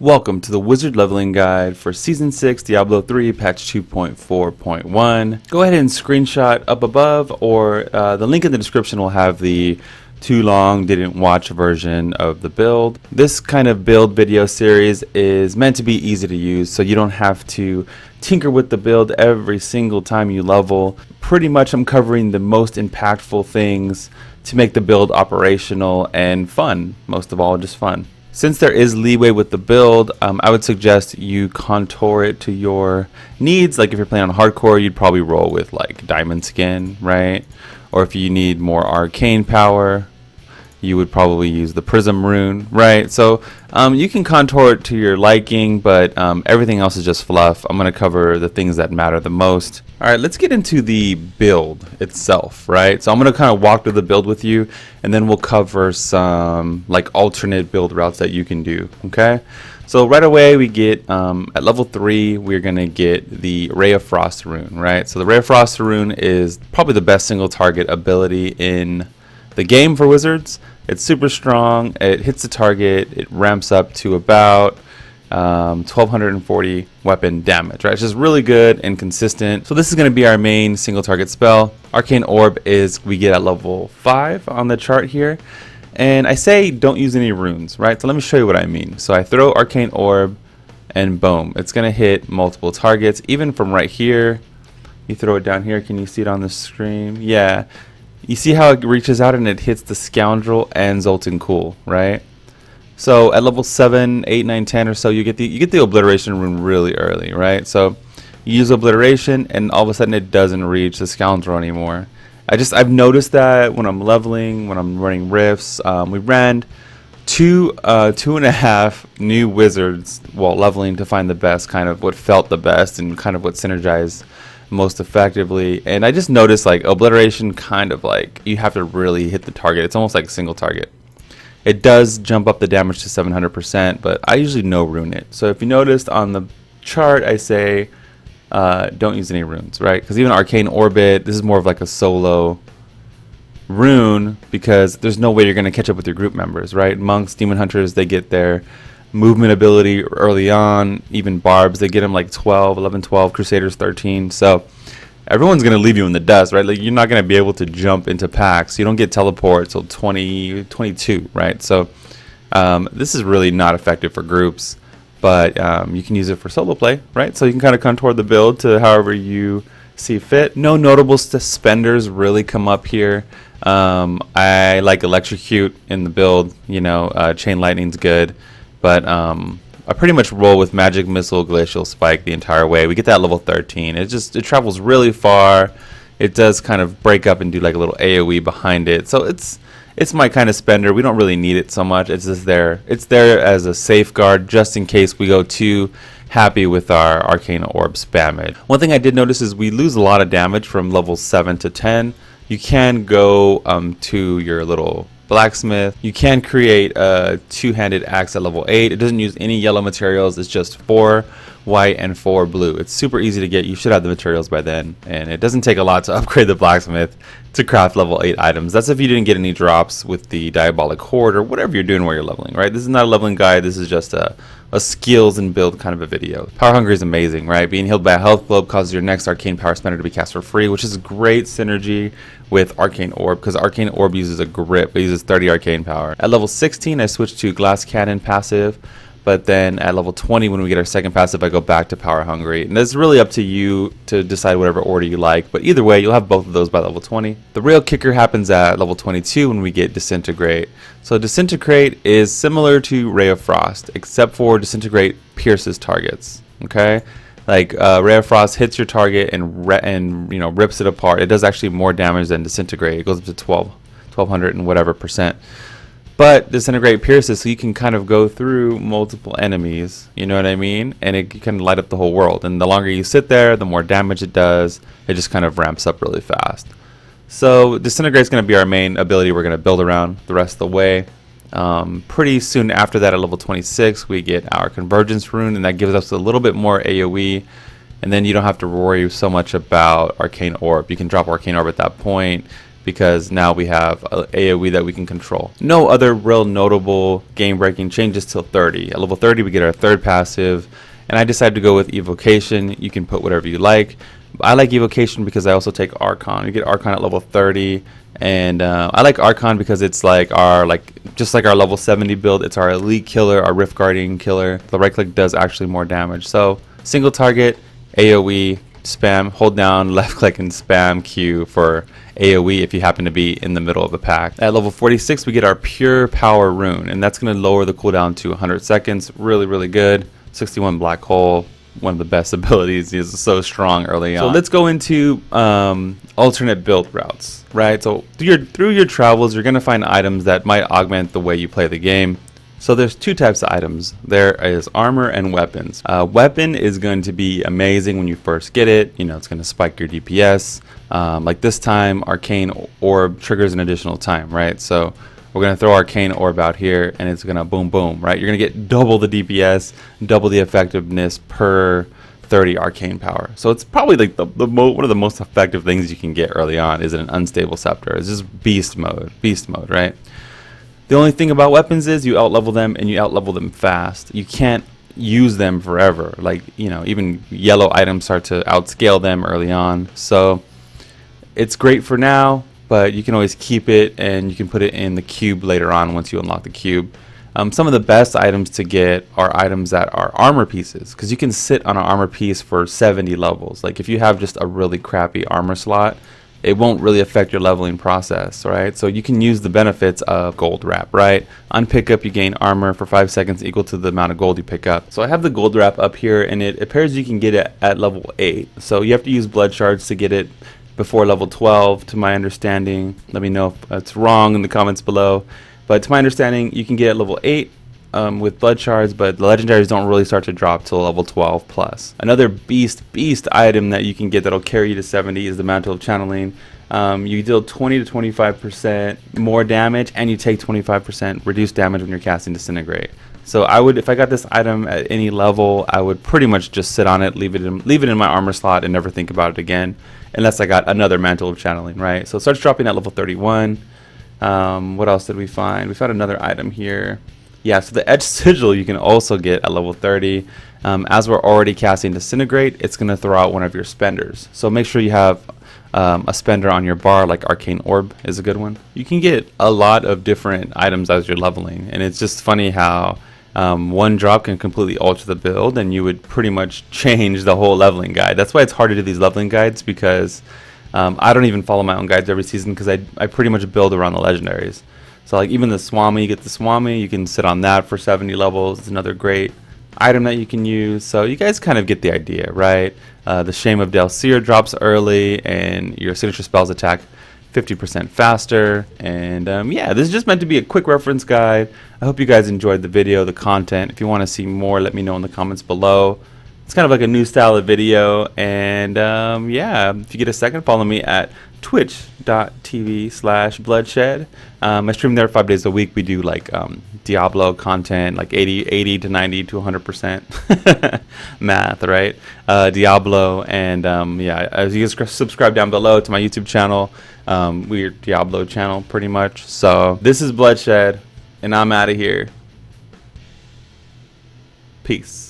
Welcome to the Wizard Leveling Guide for Season 6, Diablo 3, Patch 2.4.1. Go ahead and screenshot up above, or the link in the description will have the too long didn't watch version of the build. This kind of build video series is meant to be easy to use, so you don't have to tinker with the build every single time you level. Pretty much I'm covering the most impactful things to make the build operational and fun. Most of all, just fun. Since there is leeway with the build, I would suggest you contour it to your needs. Like if you're playing on hardcore, you'd probably roll with like diamond skin, right? Or if you need more arcane power, you would probably use the prism rune, right? So you can contour it to your liking, but everything else is just fluff. I'm going to cover the things that matter the most. All right, let's get into the build itself, right? So I'm going to kind of walk through the build with you, and then we'll cover some like alternate build routes that you can do, okay? So right away we get, at level 3, we're going to get the Ray of Frost rune, right? So the Ray of Frost rune is probably the best single target ability in the game for wizards. It's super strong. It hits the target. It ramps up to about 1240 weapon damage, right? It's just really good and consistent. So this is going to be our main single target spell. Arcane Orb is we get at level 5 on the chart here. And I say don't use any runes, right? So let me show you what I mean. So I throw Arcane Orb and boom, it's going to hit multiple targets. Even from right here, you throw it down here. Can you see it on the screen? Yeah. You see how it reaches out and it hits the Scoundrel and Zoltan Cool, right? So at level 7, 8, 9, 10 or so, you get the Obliteration rune really early, right? So you use Obliteration and all of a sudden it doesn't reach the Scoundrel anymore. I've noticed that when I'm leveling, when I'm running rifts. We ran two and a half new wizards while leveling to find the best, kind of what felt the best and kind of what synergized most effectively. And I just noticed like Obliteration kind of like you have to really hit the target. It's almost like a single target. It does jump up the damage to 700%, but I usually no rune it. So if you noticed on the chart, I say don't use any runes, right? Because even Arcane Orbit, this is more of like a solo rune because there's no way you're going to catch up with your group members, right? Monks, demon hunters, they get their movement ability early on. Even barbs, they get them like 12, 11, 12, crusaders 13. So everyone's going to leave you in the dust, right? Like you're not going to be able to jump into packs. You don't get teleport till 20, 22, right? So this is really not effective for groups, but you can use it for solo play, right? So you can kind of contour the build to however you see fit. No notable suspenders really come up here. I like Electrocute in the build, you know, Chain Lightning's good. But I pretty much roll with Magic Missile, Glacial Spike the entire way. We get that level 13. It travels really far. It does kind of break up and do like a little AoE behind it. So it's my kind of spender. We don't really need it so much. It's just there. It's there as a safeguard just in case we go too happy with our Arcane Orb spam it. One thing I did notice is we lose a lot of damage from level 7 to 10. You can go to your little blacksmith. You can create a two-handed axe at level 8. It doesn't use any yellow materials. It's just 4 white and 4 blue. It's super easy to get. You should have the materials by then, and it doesn't take a lot to upgrade the blacksmith to craft level 8 items. That's if you didn't get any drops with the Diabolic Horde or whatever you're doing while you're leveling, right? This is not a leveling guide. This is just a skills and build kind of a video. Power Hungry is amazing, right? Being healed by a health globe causes your next arcane power spender to be cast for free, which is great synergy with Arcane Orb because Arcane Orb uses a grip. It uses 30 arcane power. At level 16, I switched to Glass Cannon passive, but then at level 20, when we get our second passive, I go back to Power Hungry. And it's really up to you to decide whatever order you like, but either way, you'll have both of those by level 20. The real kicker happens at level 22 when we get Disintegrate. So Disintegrate is similar to Ray of Frost, except for Disintegrate pierces targets, okay? Like Ray of Frost hits your target and you know, rips it apart. It does actually more damage than Disintegrate. It goes up to 1200 and whatever percent. But Disintegrate pierces, so you can kind of go through multiple enemies, you know what I mean? And it can light up the whole world. And the longer you sit there, the more damage it does. It just kind of ramps up really fast. So Disintegrate is going to be our main ability we're going to build around the rest of the way. Pretty soon after that, at level 26, we get our Convergence rune, and that gives us a little bit more AoE. And then you don't have to worry so much about Arcane Orb. You can drop Arcane Orb at that point, because now we have a AoE that we can control. No other real notable game-breaking changes till 30. At level 30 we get our third passive, and I decided to go with Evocation. You can put whatever you like. I like Evocation because I also take Archon. You get Archon at level 30, and I like Archon because it's like our just like our level 70 build. It's our elite killer, our Rift Guardian killer. The right click does actually more damage. So single target, AoE, spam, hold down, left click, and spam Q for AoE if you happen to be in the middle of the pack. At level 46 we get our Pure Power rune, and that's going to lower the cooldown to 100 seconds. Really good. 61 Black Hole, one of the best abilities. Is so strong early on. So let's go into alternate build routes, right? So through your travels, you're going to find items that might augment the way you play the game. So there's two types of items. There is armor and weapons. Weapon is going to be amazing when you first get it. You know, it's going to spike your DPS. Like this time, Arcane Orb triggers an additional time, right? So we're going to throw Arcane Orb out here, and it's going to boom, boom, right? You're going to get double the DPS, double the effectiveness per 30 Arcane Power. So it's probably like one of the most effective things you can get early on is an Unstable Scepter. It's just beast mode, right? The only thing about weapons is you outlevel them, and you outlevel them fast. You can't use them forever. Like, you know, even yellow items start to outscale them early on. So it's great for now, but you can always keep it, and you can put it in the cube later on once you unlock the cube. Some of the best items to get are items that are armor pieces, because you can sit on an armor piece for 70 levels. Like if you have just a really crappy armor slot, it won't really affect your leveling process, right? So you can use the benefits of gold wrap, right? On pickup, you gain armor for 5 seconds equal to the amount of gold you pick up. So I have the gold wrap up here, and it appears you can get it at level 8. So you have to use blood shards to get it before level 12, to my understanding. Let me know if that's wrong in the comments below. But to my understanding, you can get it at level 8 with blood shards, but the legendaries don't really start to drop till level 12 plus. Another beast item that you can get that'll carry you to 70 is the Mantle of Channeling. You deal 20 to 25% more damage, and you take 25% reduced damage when you're casting Disintegrate. So I would, if I got this item at any level, I would pretty much just sit on it, leave it in my armor slot, and never think about it again, unless I got another Mantle of Channeling, right? So it starts dropping at level 31. What else did we find? We found another item here. Yeah, so the Edge Sigil you can also get at level 30. As we're already casting Disintegrate, it's going to throw out one of your spenders. So make sure you have a spender on your bar, like Arcane Orb is a good one. You can get a lot of different items as you're leveling, and it's just funny how one drop can completely alter the build, and you would pretty much change the whole leveling guide. That's why it's hard to do these leveling guides, because I don't even follow my own guides every season, because I pretty much build around the legendaries. So like even the Swami, you get the Swami, you can sit on that for 70 levels. It's another great item that you can use. So you guys kind of get the idea, right? The Shame of Delseer drops early, and your signature spells attack 50% faster. And yeah, this is just meant to be a quick reference guide. I hope you guys enjoyed the video, the content. If you want to see more, let me know in the comments below. It's kind of like a new style of video, and yeah, if you get a second, follow me at twitch.tv/bloodshed. I stream there 5 days a week. We do like Diablo content, like 80 to 90 to 100% math, right? Diablo, and yeah, as you guys subscribe down below to my YouTube channel, we're Diablo channel pretty much. So this is Bloodshed, and I'm out of here. Peace.